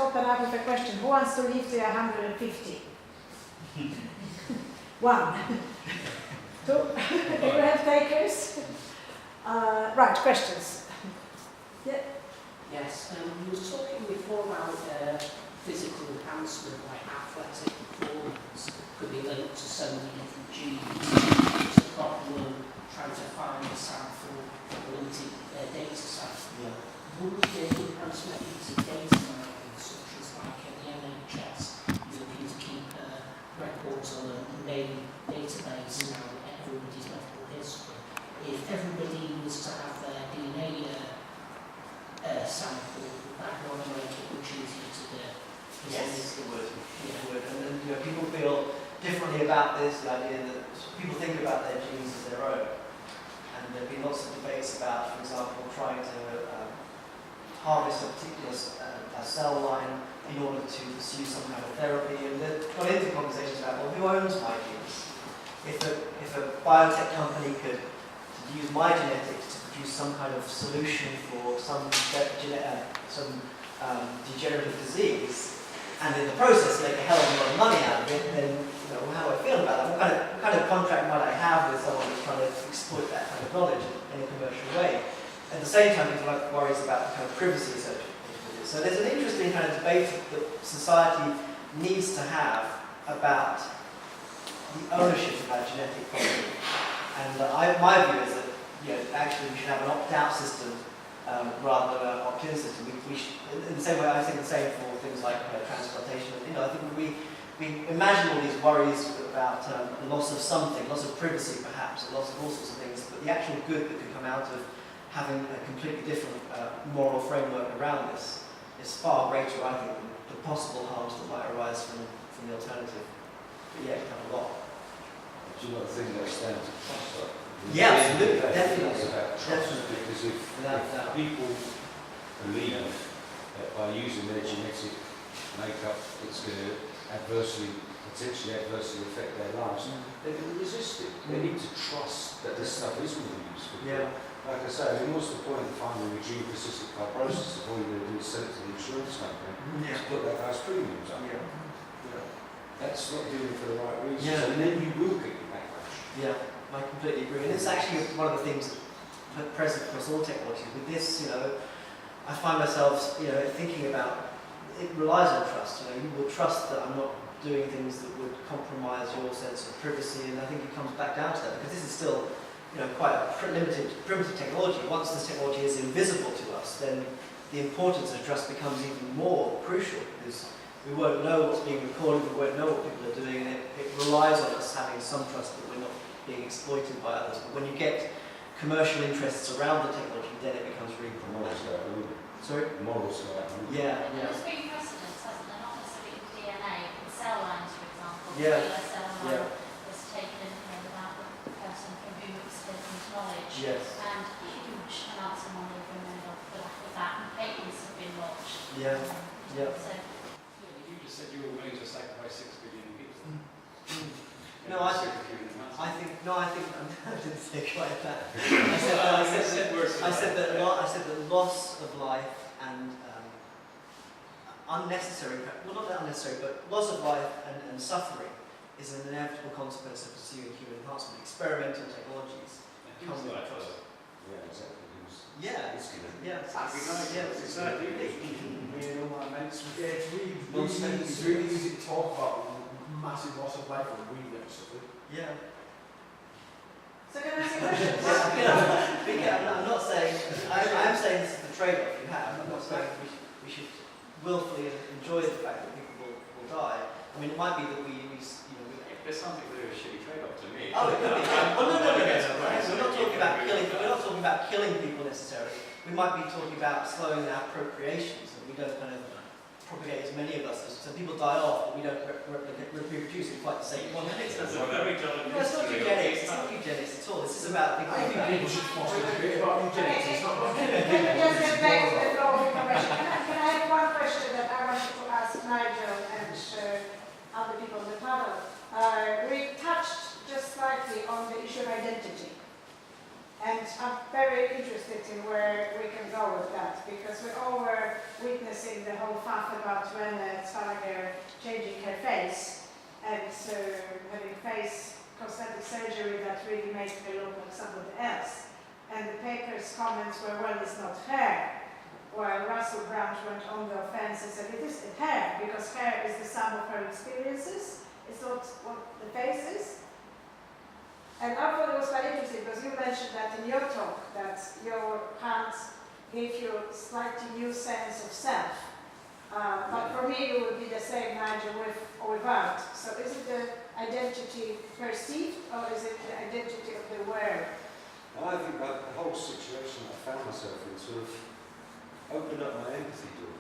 open up with a question. Who wants to live to 150? One. Two. Do you have takers? Right, questions. Yeah. Yes, we were talking before about physical enhancement, like athletic performance, could be linked to so many different genes. It's a problem trying to find a sample, a limited data sample. Yeah. Would the enhancement into data mining, such as like the NHS, looking to keep records on a main database now everybody's medical history? If everybody was to have their DNA sample, that would make it much easier to do. Yes, it would. It would. And then people feel differently about this, the idea that people think about their genes as their own. And there have been lots of debates about, for example, trying to harvest a particular cell line in order to pursue some kind of therapy. And they've got into conversations about, well, who owns my genes? If a biotech company could use my genetics to produce some kind of solution for some degenerative disease, and in the process make a hell of a lot of money out of it, then how do I feel about that? What kind of contract might I have with someone who's trying to exploit that kind of knowledge in a commercial way? At the same time, people have worries about the kind of privacy associated with it. So there's an interesting kind of debate that society needs to have about the ownership of our genetic property. And my view is that actually we should have an opt-out system rather than an opt-in system. We should, in the same way, I think the same for things like transplantation. I think we imagine all these worries about loss of something, loss of privacy perhaps, loss of all sorts of things, but the actual good that could come out of having a completely different moral framework around this is far greater, I think, than the possible harms that might arise from the alternative. But yeah, it can have a lot. Do you not think that stands to trust? Yeah, absolutely, definitely. It's about trust, because if people believe that by using their genetic makeup, it's going to potentially adversely affect their lives, they're going to resist it. They need to trust that this stuff is going to be useful. Yeah. Like I say, what's the point of finding a gene for cystic fibrosis if all you're going to do is sell it to the insurance company to put that guy's premiums up? Yeah. That's not doing it for the right reasons, Yeah. and then you will get your backlash. Yeah, I completely agree. And it's actually one of the things present across all technologies. With this, I find myself, thinking about, it relies on trust. You will trust that I'm not doing things that would compromise your sense of privacy, and I think it comes back down to that, because this is still, quite a limited, primitive technology. Once this technology is invisible to us, then the importance of trust becomes even more crucial, because we won't know what's being recorded, we won't know what people are doing, and it relies on us having some trust that we're not being exploited by others. But when you get commercial interests around the technology, then it becomes really problematic. Sorry? Morals go out. Yeah. There's been precedents, hasn't there? Not necessarily with DNA, but cell lines, for example. Yeah. The cell line was taken without the person from whom it was taken knowledge. Yes. And huge amounts of money have been made off the back of that, and patents have been launched. Yeah. Yeah. So, you just said you were willing to sacrifice 6 billion people. No, I think I didn't say quite that. I said that loss of life and unnecessary, well, not unnecessary, but loss of life and suffering is an inevitable consequence of pursuing human enhancement. Experimental technologies come with a cost. Yeah, exactly. Yeah, It's all my mates. Yeah, it's really easy to talk about massive loss of life and we don't suffer. Yeah. So can I ask a question? I'm not saying, I am saying this is the trade-off you have. I'm not saying we should willfully enjoy the fact that people will die. I mean, it might be that There's something to do with a shitty trade-off to me. Oh, it could be. Well, no. We're not talking about killing. We're not talking about killing people necessarily. We might be talking about slowing our procreation, so we don't kind of propagate as many of us. So people die off, but we don't reproduce in quite the same quantity. That's not eugenics. It's not eugenics at all. This is about I think people should foster a debate about eugenics. It's not about Can we just get back to the flow of information? Can I have one question that I wanted to ask Nigel and other people on the panel? We touched just slightly on the issue of identity. And And I'm very interested in where we can go with that, because we all were witnessing the whole faff about when Gallagher changing her face and having face cosmetic surgery that really made her look like somebody else. And the paper's comments were, well, it's not her. While Russell Branch went on the offense and said, it is her, because her is the sum of her experiences. It's not what the face is. And I thought it was quite interesting because you mentioned that in your talk, that your hands gave you a slightly new sense of self. But for me, it would be the same, Nigel, with or without. So is it the identity perceived, or is it the identity of the wearer? I think that the whole situation I found myself in sort of opened up my empathy door.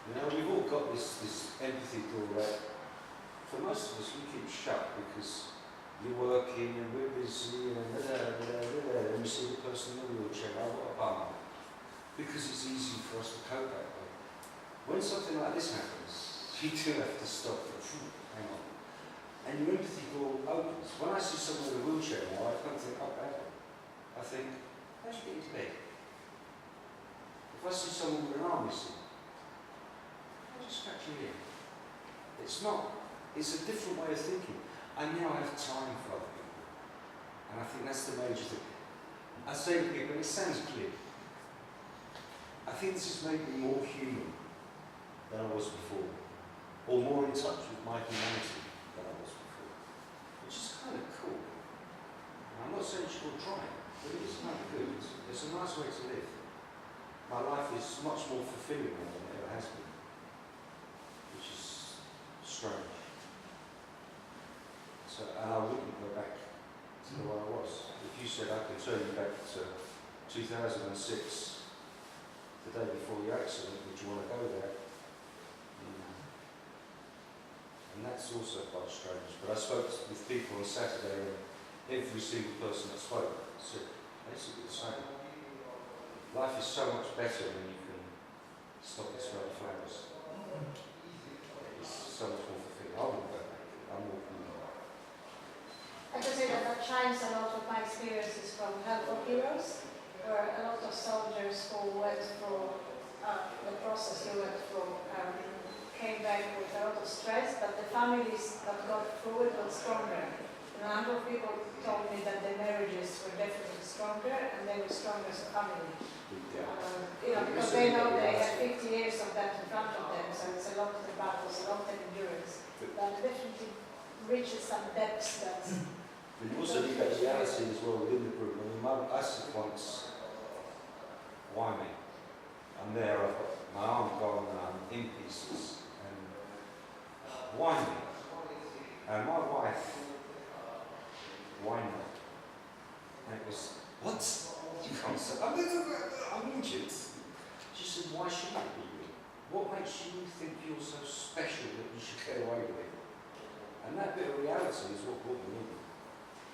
You know, we've all got this empathy door that, for most of us, we keep shut because you're working and we're busy and and you see the person in the wheelchair, oh, what a bummer. Because it's easy for us to cope that way. When something like this happens, you do have to stop and hang on. And your empathy door opens. When I see someone in a wheelchair now, I don't think, oh, bad. I think, how'd you get into bed? If I see someone with an arm missing, I'll just scratch your ear. It's not. It's a different way of thinking. I now have time for other people. And I think that's the major thing. I say to people, and it sounds clear, I think this has made me more human than I was before, or more in touch with my humanity than I was before, which is kind of cool. And I'm not saying you should all try it, but it is kind of good. It's a nice way to live. My life is much more fulfilling than it ever has been, which is strange. So, and I wouldn't go back to the way I was. If you said I could turn you back to 2006, the day before your accident, would you want to go there? And that's also quite strange. But I spoke with people on Saturday, and every single person that spoke said basically the same. Life is so much better when you can stop and smell the flowers. It's so much more fulfilling. I wouldn't go back. I'm more human. I can say that chimes a lot of my experiences from Help for Heroes, where a lot of soldiers who went through the process you went through came back with a lot of stress, but the families that got through it got stronger. And a number of people told me that their marriages were definitely stronger, and they were stronger as a family. Because they know they have 50 years of that in front of them, so it's a lot of battles, a lot of endurance. But definitely reaches some depths that... And you also need that reality as well within the group. I mean, I said once, why me? I'm there, I've got my arm gone and I'm in pieces. And why me? And my wife, why not? And it was, what? You can't say, I'm injured. She said, why shouldn't it be you? What makes you think you're so special that you should get away with it? And that bit of reality is what brought me in.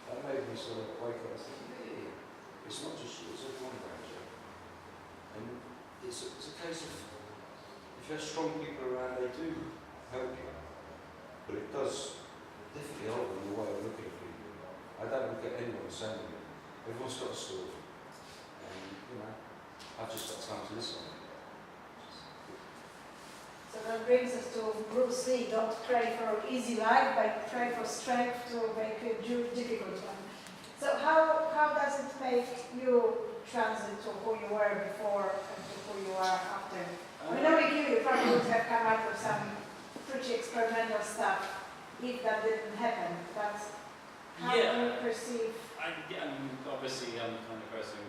That made me sort of wake up and think, yeah, it's not just you, it's everyone around you. And it's a case of, if you have strong people around, they do help you. But it does definitely alter the way of looking at people. I don't look at anyone the same way. Everyone's got a story. And, I've just got time to listen. So that brings us to Bruce Lee, don't pray for an easy life, but pray for strength to make a difficult one. So how does it make you transit to who you were before and to who you are after? I mean, knowing you probably would have come up with some pretty experimental stuff if that didn't happen, but how do you perceive? I mean, obviously I'm the kind of person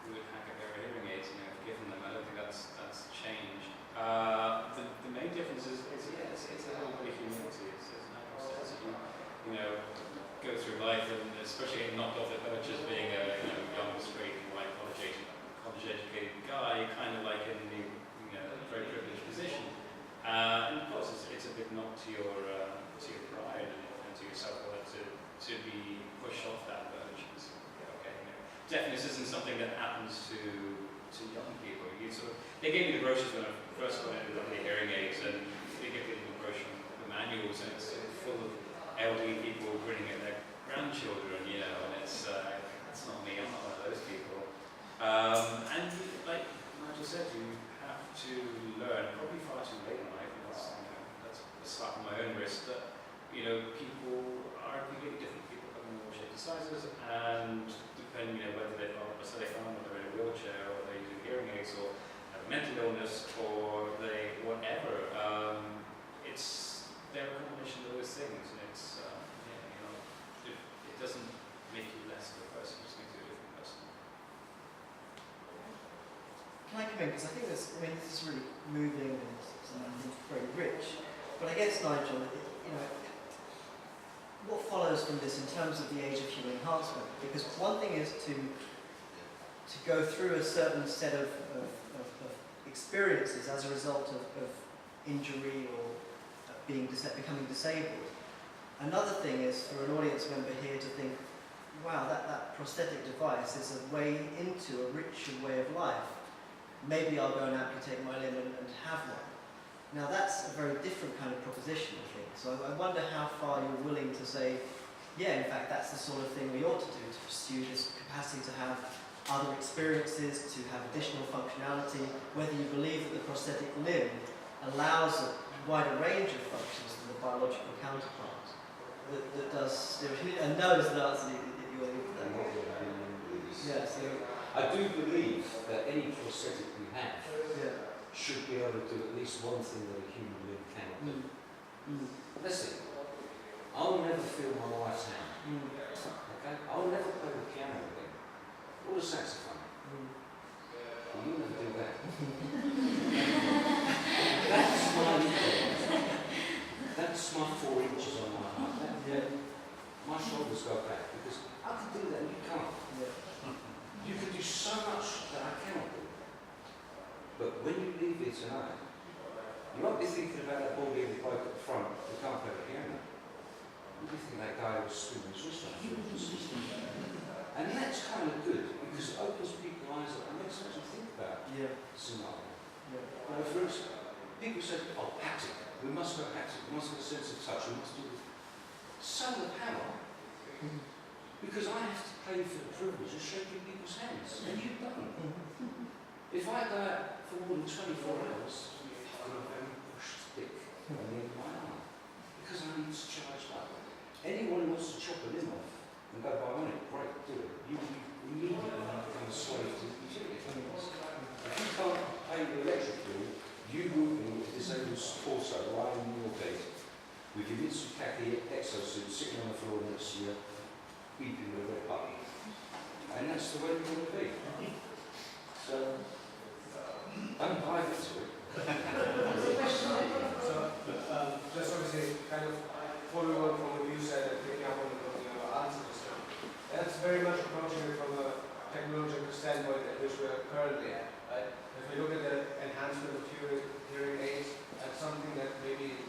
who would hack a pair of hearing aids, given them. I don't think that's changed. The main difference is it's a whole bit of humility. It's an process. You go through life, and especially getting knocked off the perch as being a young, straight, white, college-educated guy, kind of like in the very privileged position. And of course, it's a big knock to your pride and to your self-worth to be pushed off that perch. And so, deafness isn't something that happens to young people. They gave me the brochures when I first got into the hearing aids, and they give me the brochure, the manuals, and it's full of elderly people grinning at their grandchildren, and it's not me, I'm not one of those people. you know, people are completely different. People come in all shapes and sizes, and depending, you know, whether they've got a prosthetic arm, or they're in a wheelchair, or they're using hearing aids, or have a mental illness, or they whatever. They're a combination of those things, and it's yeah, you know, it doesn't make you less of a person, it just makes you a different person. Can I come in? Because I think this is really moving and I think very rich. But I guess, Nigel, you know, what follows from this in terms of the age of human enhancement? Because one thing is to go through a certain set of experiences as a result of injury or becoming disabled. Another thing is for an audience member here to think, wow, that prosthetic device is a way into a richer way of life. Maybe I'll go and amputate my limb and have one. Now that's a very different kind of proposition, I think. So I wonder how far you're willing to say, yeah, in fact, that's the sort of thing we ought to do, to pursue this capacity to have other experiences, to have additional functionality, whether you believe that the prosthetic limb allows a wider range of functions than the biological counterpart that does, and knows the answer that you're looking for that. Yeah, so, I do believe that any prosthetic we have yeah. should be able to do at least one thing that a human limb cannot do. Listen, I'll never feel my wife's hand. Okay? I'll never play the piano again. Or the saxophone. Well, you'll never do that. That's my That's my 4 inches on my heart. My shoulders go back because I can do that and you can't. You can do so much that I cannot do. But when you leave here tonight, you won't be thinking about that bald-headed bloke at the front who can't play the piano. You'll be thinking that guy was spinning his wrist around. And that's kind of good because it opens people's eyes up and makes them think about scenario. Now, for instance, people say, oh, haptic, we must go haptic, we must have a sense of touch, we must do this. Sell the power, because I have to pay for the privilege of shaking people's hands, and you don't. If I go out for more than 24 hours, I've got a very pushed stick on the end of my arm, because I need to charge up. Anyone who wants to chop a limb off and go bionic, great, do it. You immediately become a slave to the utility companies. If you can't pay the electric bill, you will be a disabled torso lying in your bed with your Mitsubishi exosuit sitting on the floor next to you, beeping with a red button. And that's the way you want to be. So, don't buy into it. So, just obviously, kind of following on from what you said and picking up on your answer just now, that's very much approaching it from a technological standpoint at which we are currently at. Right? If we look at the enhancement of hearing aids, that's something that maybe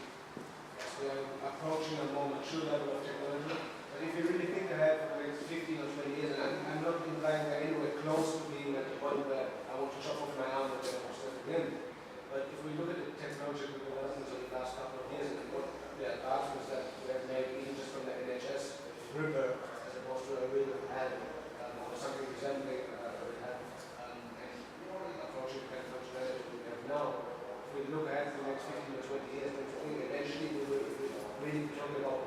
we are approaching a more mature level of technology. But if you really think ahead for the next 15 or 20 years, and I'm not implying that anywhere close to being at the point where I want to chop off my arm and get a prosthetic limb. But if we look at the technological developments of the last couple of years and what the advancements that we have made, even just from the NHS gripper as opposed to a real hand or something resembling a hand, and approaching the kind of functionality we have now. If we look ahead for the next 15 or 20 years, then I think eventually we will really be talking about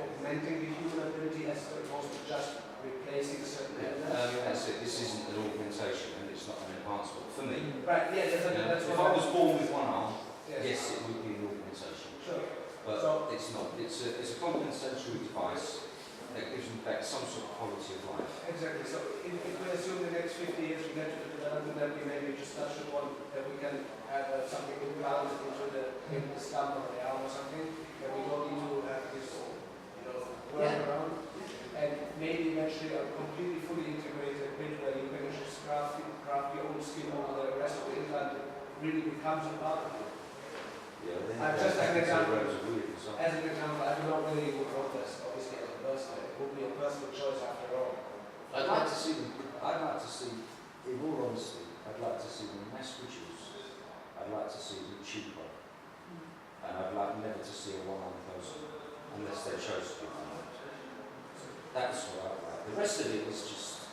augmenting the human ability as opposed to just replacing certain elements. That's it. This isn't an augmentation and it's not an enhancement for me. Right, yeah, that's if what I was born with one arm, yes, yes, it would be an augmentation. Sure. But so, it's not. It's a compensatory device that gives them back some sort of quality of life. exactly. So if we assume the next 50 years we get to the development that we maybe just touched upon, that we can have something implanted into the stump of the arm or something, that we don't need to have this, workaround, and maybe eventually a completely fully integrated bit where you can just craft your own skin over the rest of the implant really becomes a part of it. Yeah, just as an example, I do not really would want this, obviously, as a person. It would be a personal choice after all. I'd like to see, in all honesty, I'd like to see them mass produced. I'd like to see them cheaper. And I'd like never to see a one-arm person unless they chose to be one-armed. That's what I'd like. The rest of it is just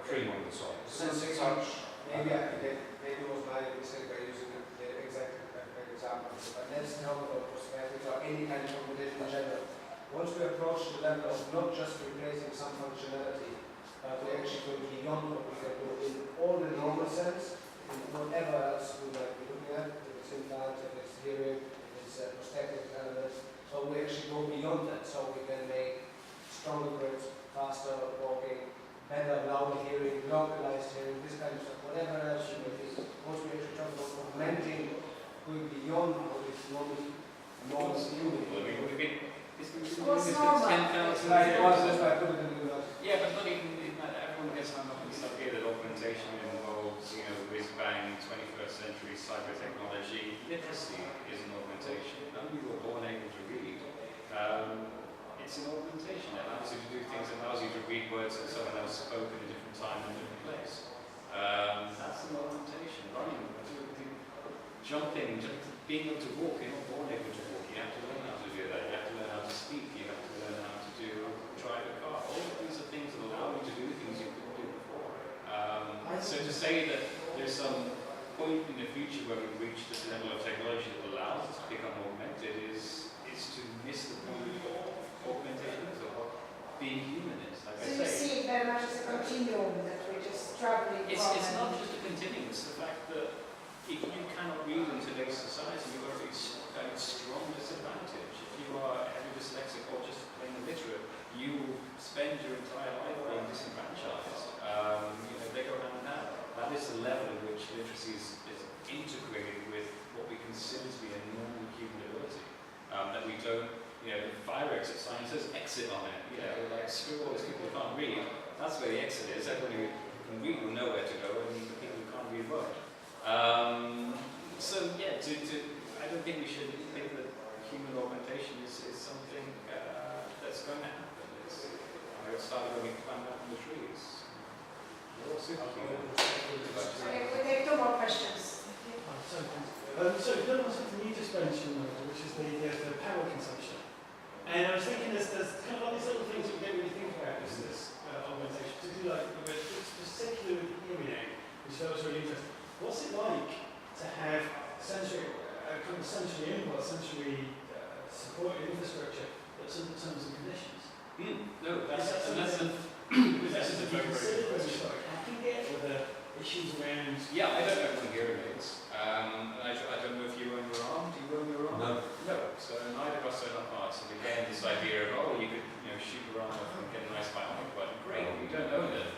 cream on the top. Sense of touch. Maybe it was my mistake by using the exact example. But let's talk about prosthetics or any kind of accommodation in general. once we approach the level of not just replacing some functionality, but we actually go beyond what we can do in all the normal sense, in whatever else we might be looking at, if it's implant, if it's hearing, if it's prosthetic elements. So we actually go beyond that, so we can make stronger grips, faster walking, better louder hearing, localized hearing, this kind of stuff, whatever else you may be. Once we actually talk about augmenting, going beyond what is normally human. Well, I mean, we've been, it's been What's it's normal? 10,000 It's like, years. that's why I put it in the Yeah, but not even everyone gets hung up on this idea that augmentation involves, you know, whiz bang, 21st century cyber technology. Literacy is an augmentation. None of you were born able to read. It's an augmentation. It allows you to do things. It allows you to read words that someone else spoke in a different time and a different place. That's an augmentation. Running, jumping, being able to walk. You're not born able to walk. You have to learn how to do that. You have to learn how to speak. You have to learn how to drive a car. All of these are things that allow you to do things you couldn't do before. So to say that there's some point in the future where we reach this level of technology that allows us to become augmented is to miss the point of augmentation is, or what being human is. Like So I you say, see it very much as a continuum that we're just traveling it's from. not just a continuum. It's the fact that if you cannot read in today's society, you are at a strong disadvantage. If you are heavy dyslexic or just plain illiterate, you will spend your entire life being disenfranchised. They go hand in hand. That is the level at which literacy is integrated with what we consider to be a normal human ability. That we don't, the fire exit sign says exit on it. Like screw all these people who can't read. That's where the exit is. Everyone who can read will know where to go, and the people who can't read won't. I don't think we should think that human augmentation is something that's going to happen. It started when we climbed up in the trees. We're all superhuman. Okay, we take two more questions. So building on something you just mentioned, which is the power consumption. And I was thinking there's kind of all these little things that we don't really think about as this augmentation, particularly like particularly with hearing aid, which I was really interested. What's it like to have sensory input, sensory supported infrastructure that's under terms and conditions? No, that's a very, very good question. Hacking it, or the issues around? Yeah, I don't own hearing aids. I don't know if you own your arm. Do you own your arm? No. No. So neither of us own our parts. And again, this idea of, you could shoot your arm off and get a nice bionic button. Great, you don't own it.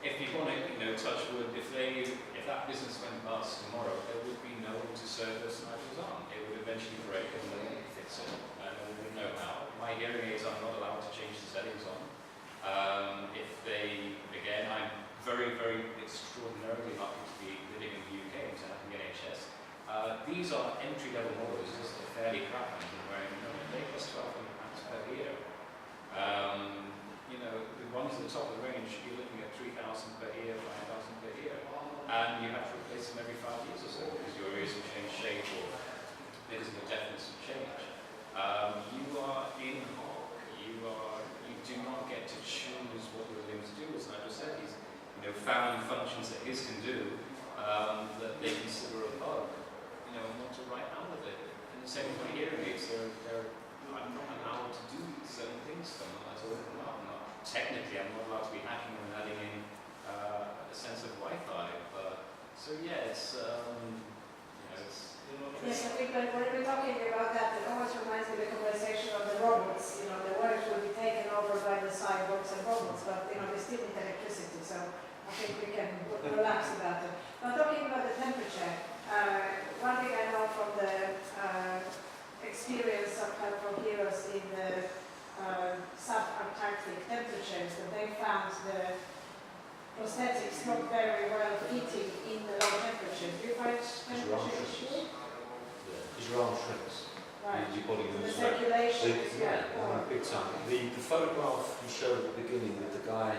If you want to touch wood, if that business went bust tomorrow, there would be no one to service Nigel's arm. It would eventually break and no one would fix it. And no one would know how. My hearing aids are not allowed to change the settings on. I'm very, very extraordinarily lucky to be living in the UK and to have the NHS. These are entry-level models, just fairly crap and wearing they cost £1,200 per year. The ones at the top of the range, you're looking at 3,000 per year, 5,000 per year. And you have to replace them every 5 years or so because your ears have changed shape or because the deafness have changed. You are in hoc. You do not get to choose what your limbs do. As Nigel said, he's found functions that his can do that they consider a bug, and want to write out of it. And the same with my hearing aids. I'm not allowed to do certain things to them. Technically, I'm not allowed to be hacking and adding in a sense of Wi-Fi. It's Yes, I think when we're talking about that, it almost reminds me of the conversation of the robots. The work will be taken over by the cyborgs and robots, but they still need electricity, so I think we can relax about it. Now, talking about the temperature, one thing I know from the experience of from heroes in the subantarctic temperatures, that they found the prosthetics not very well fitting in the low temperatures. Do you find temperature issue? Because your arm shrinks. Right. Your body The moves. circulation is Big time. The photograph you showed at the beginning with the guy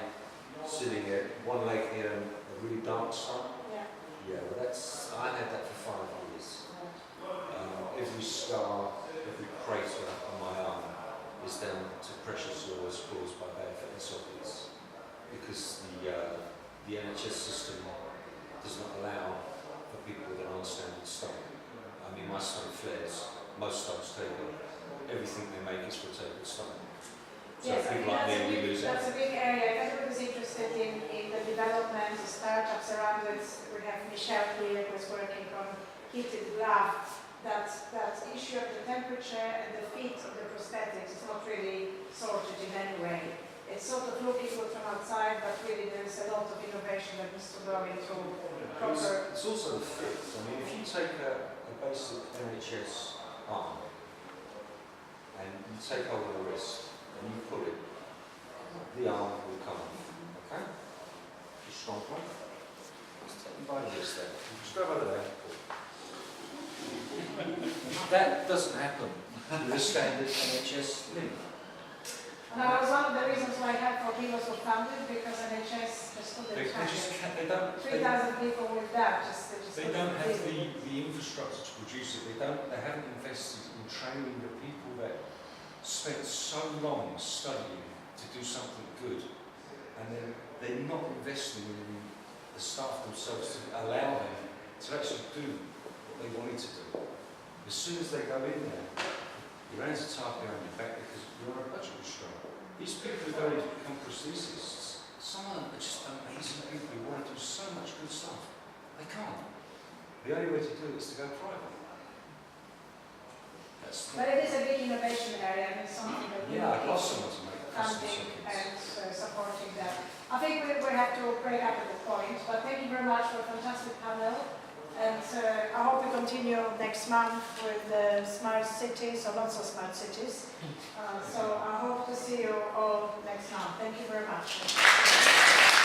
sitting here, one leg here and a really dark sun. Yeah. Yeah, well I had that for 5 years. Every scar, every crater on my arm is down to pressure sores caused by bad fitness obvious. Because the NHS system does not allow for people with an unstandard stomach. I mean, my stomach flares, most stomachs take it. everything they make is for a table stone. So Yes, I people think like me, we lose that's out. a big area. If anybody's interested in the development, the startups around it, we have Michelle here who's working on heated glove. That issue of the temperature and the fit of the prosthetics is not really sorted in any way. It's sort of looking good from outside, but really there is a lot of innovation that needs to go into proper. It's also the fit. I mean, if you take a basic NHS arm and you take hold of the wrist and you pull it, the arm will come off. Okay? Just strong pull. Just take them by the wrist there. Just grab over there. Pull. That doesn't happen with a standard NHS limb. And that was one of the reasons why Help for Heroes was founded, because NHS just They couldn't just handle can't, they don't, 3,000 people with that. they don't have the infrastructure to produce it. They haven't invested in training the people that spent so long studying to do something good, and then they're not investing in the staff themselves to allow them to actually do what they wanted to do. As soon as they go in there, your hands are tied behind your back because you're on a budget restraint. These people who go in to become prosthetists, some of them are just amazing people who want to do so much good stuff. They can't. The only way to do it is to go private. But it is a big innovation area, and it's something that we Yeah, I'd need love someone to make custom funding circuits. and supporting that. I think we have to break up at the point, but thank you very much for a fantastic panel. And I hope we continue next month with smart cities, or lots of smart cities. So I hope to see you all next month. Thank you very much.